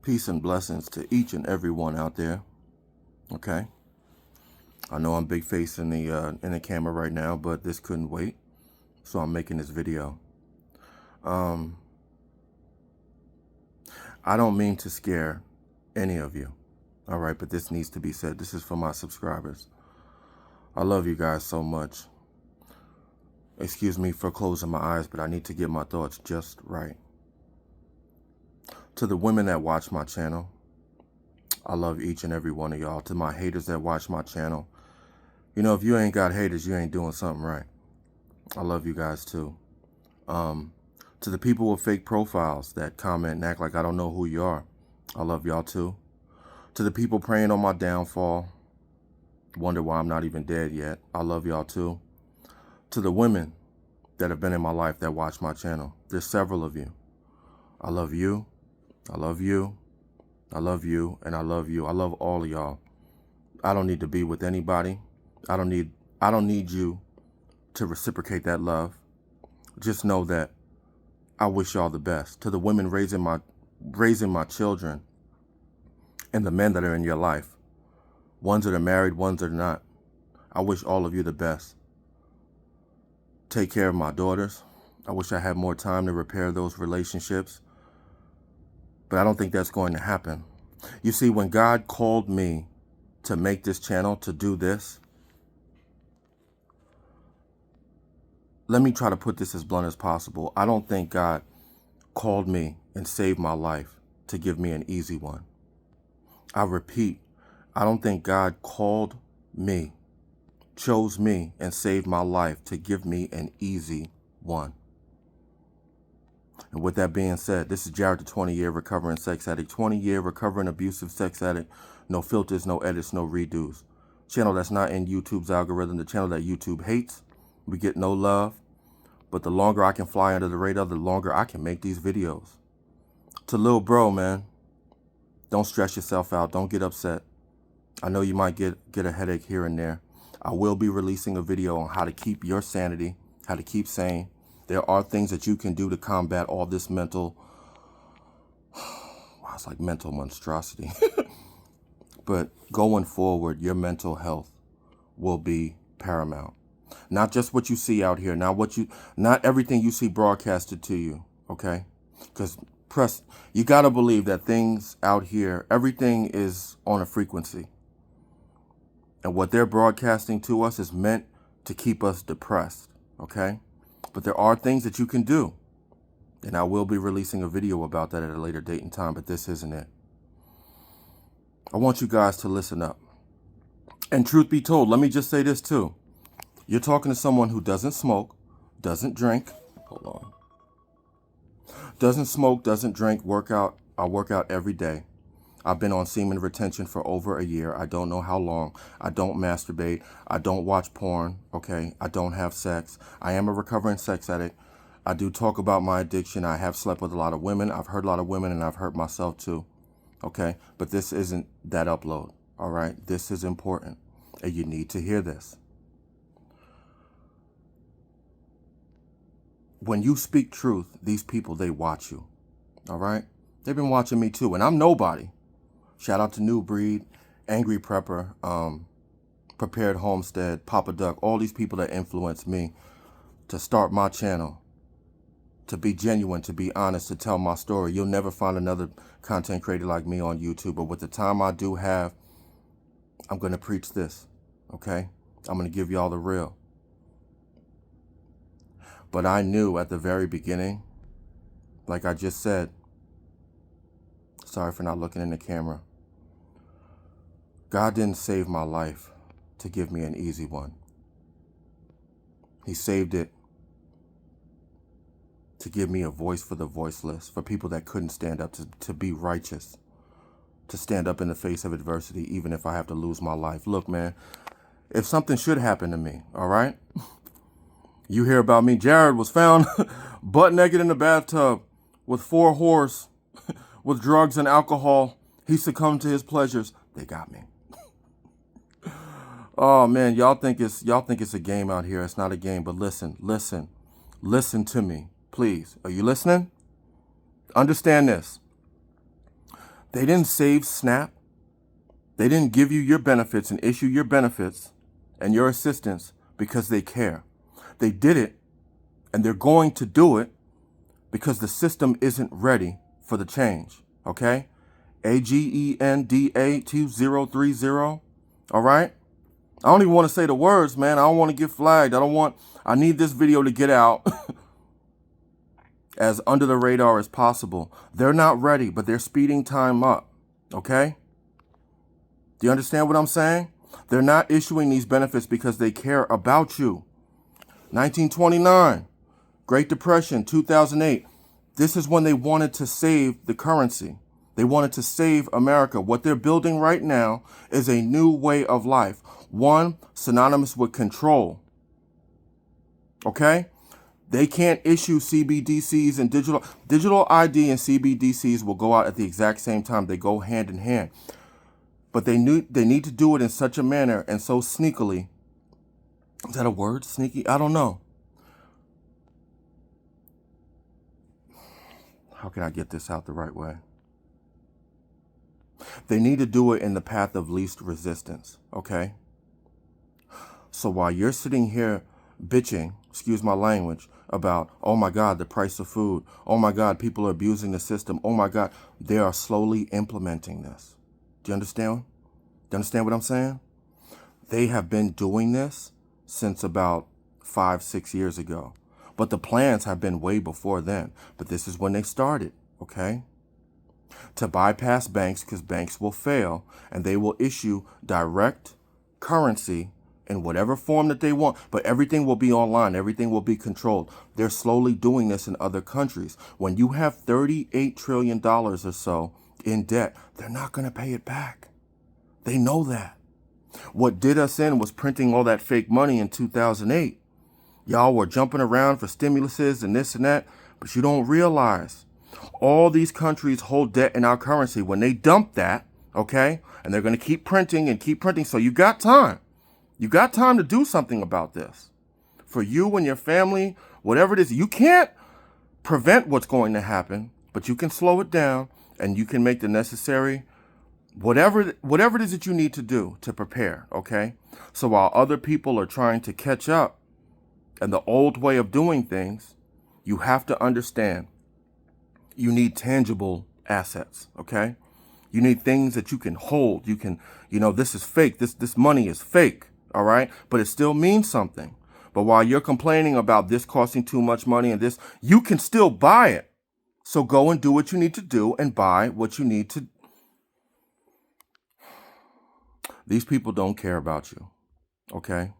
Peace and blessings to each and every one out there. Okay. I know I'm big face in the camera right now, but this couldn't wait, so I'm making this video. I don't mean to scare any of you. All right, but this needs to be said. This is for my subscribers. I love you guys so much. Excuse me for closing my eyes, but I need to get my thoughts just right. To the women that watch my channel, I love each and every one of y'all. To my haters that watch my channel, you know, if you ain't got haters, you ain't doing something right. I love you guys too. To the people with fake profiles that comment and act like I don't know who you are, I love y'all too. To the people praying on my downfall, wonder why I'm not even dead yet, I love y'all too. To the women that have been in my life that watch my channel, there's several of you. I love you. I love you. I love you, and I love you. I love all of y'all. I don't need to be with anybody. I don't need you to reciprocate that love. Just know that I wish y'all the best. To the women raising my children and the men that are in your life, ones that are married, ones that are not, I wish all of you the best. Take care of my daughters. I wish I had more time to repair those relationships, but I don't think that's going to happen. You see, when God called me to make this channel, to do this, let me try to put this as blunt as possible. I don't think God called me and saved my life to give me an easy one. I repeat, I don't think God called me, chose me, and saved my life to give me an easy one. And with that being said, this is Jared, the 20-year recovering sex addict, 20-year recovering abusive sex addict. No filters, no edits, no redos. Channel that's not in YouTube's algorithm, the channel that YouTube hates. We get no love. But the longer I can fly under the radar, the longer I can make these videos. To Lil Bro, man, don't stress yourself out. Don't get upset. I know you might get a headache here and there. I will be releasing a video on how to keep your sanity, how to keep sane. There are things that you can do to combat all this mental, wow, it's like mental monstrosity. But going forward, your mental health will be paramount. Not just what you see out here, not everything you see broadcasted to you, okay? Because you gotta believe that things out here, everything is on a frequency. And what they're broadcasting to us is meant to keep us depressed, okay? But there are things that you can do. And I will be releasing a video about that at a later date and time, but this isn't it. I want you guys to listen up. And truth be told, let me just say this too. You're talking to someone who doesn't smoke, doesn't drink, doesn't smoke, doesn't drink, I work out every day. I've been on semen retention for over a year. I don't know how long. I don't masturbate. I don't watch porn, okay? I don't have sex. I am a recovering sex addict. I do talk about my addiction. I have slept with a lot of women. I've hurt a lot of women, and I've hurt myself too, okay? But this isn't that upload, all right? This is important, and you need to hear this. When you speak truth, these people, they watch you, all right? They've been watching me too, and I'm nobody. Shout out to New Breed, Angry Prepper, Prepared Homestead, Papa Duck, all these people that influenced me to start my channel, to be genuine, to be honest, to tell my story. You'll never find another content creator like me on YouTube, but with the time I do have, I'm going to preach this, okay? I'm going to give y'all the real. But I knew at the very beginning, like I just said, sorry for not looking in the camera, God didn't save my life to give me an easy one. He saved it to give me a voice for the voiceless, for people that couldn't stand up, to be righteous, to stand up in the face of adversity, even if I have to lose my life. Look, man, if something should happen to me, all right? You hear about me, Jared was found butt naked in the bathtub with 4 whores, with drugs and alcohol. He succumbed to his pleasures. They got me. Oh man, y'all think it's a game out here. It's not a game, but listen to me, please. Are you listening? Understand this. They didn't save SNAP. They didn't give you your benefits and issue your benefits and your assistance because they care. They did it, and they're going to do it because the system isn't ready for the change. Okay? AGENDA 2030. All right? I don't even want to say the words, man. I don't want to get flagged. I need this video to get out as under the radar as possible. They're not ready, but they're speeding time up. Okay? Do you understand what I'm saying? They're not issuing these benefits because they care about you. 1929, Great Depression, 2008. This is when they wanted to save the currency. They wanted to save America. What they're building right now is a new way of life. One synonymous with control. Okay? They can't issue CBDCs and digital ID and CBDCs will go out at the exact same time. They go hand in hand. But they need to do it in such a manner and so sneakily. Is that a word? Sneaky? I don't know. How can I get this out the right way? They need to do it in the path of least resistance, okay? So while you're sitting here bitching, excuse my language, about, oh my God, the price of food, oh my God, people are abusing the system, oh my God, they are slowly implementing this. Do you understand? Do you understand what I'm saying? They have been doing this since about 5-6 years ago. But the plans have been way before then. But this is when they started, okay? To bypass banks, because banks will fail, and they will issue direct currency in whatever form that they want. But everything will be online. Everything will be controlled. They're slowly doing this in other countries. When you have $38 trillion or so in debt, they're not going to pay it back. They know that. What did us in was printing all that fake money in 2008. Y'all were jumping around for stimuluses and this and that, but you don't realize all these countries hold debt in our currency. When they dump that, okay, and they're going to keep printing and keep printing, so you got time. You got time to do something about this. For you and your family, whatever it is, you can't prevent what's going to happen, but you can slow it down and you can make the necessary whatever it is that you need to do to prepare, okay? So while other people are trying to catch up and the old way of doing things, you have to understand you need tangible assets, okay? You need things that you can hold. You can, this is fake. This money is fake, all right? But it still means something. But while you're complaining about this costing too much money and this, you can still buy it. So go and do what you need to do and buy what you need to. These people don't care about you, okay?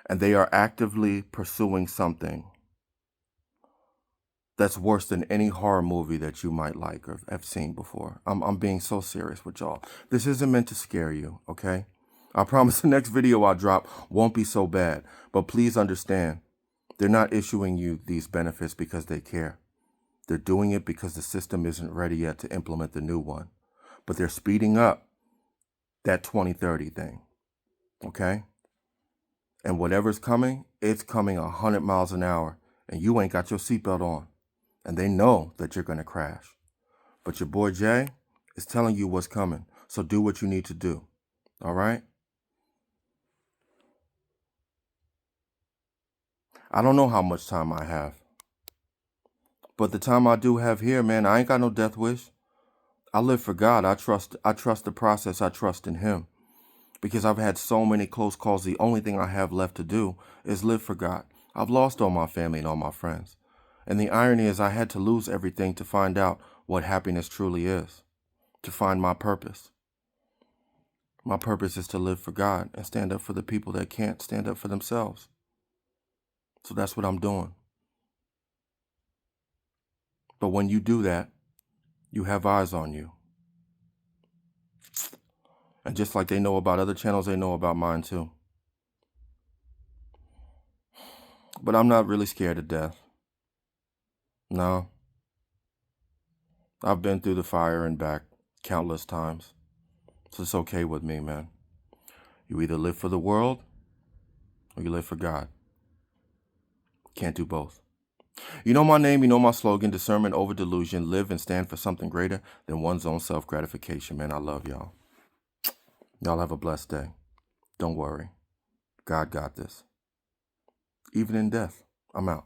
And they are actively pursuing something that's worse than any horror movie that you might like or have seen before. I'm being so serious with y'all. This isn't meant to scare you, okay? I promise the next video I drop won't be so bad. But please understand, they're not issuing you these benefits because they care. They're doing it because the system isn't ready yet to implement the new one. But they're speeding up that 2030 thing, okay? And whatever's coming, it's coming 100 miles an hour, and you ain't got your seatbelt on. And they know that you're going to crash. But your boy Jay is telling you what's coming, so do what you need to do, all right? I don't know how much time I have, but the time I do have here, man, I ain't got no death wish. I live for God. I trust the process. I trust in him. Because I've had so many close calls, the only thing I have left to do is live for God. I've lost all my family and all my friends. And the irony is I had to lose everything to find out what happiness truly is, to find my purpose. My purpose is to live for God and stand up for the people that can't stand up for themselves. So that's what I'm doing. But when you do that, you have eyes on you. And just like they know about other channels, they know about mine too. But I'm not really scared of death. No. I've been through the fire and back countless times. So it's okay with me, man. You either live for the world or you live for God. Can't do both. You know my name, you know my slogan, discernment over delusion, live and stand for something greater than one's own self-gratification. Man, I love y'all. Y'all have a blessed day. Don't worry. God got this. Even in death. I'm out.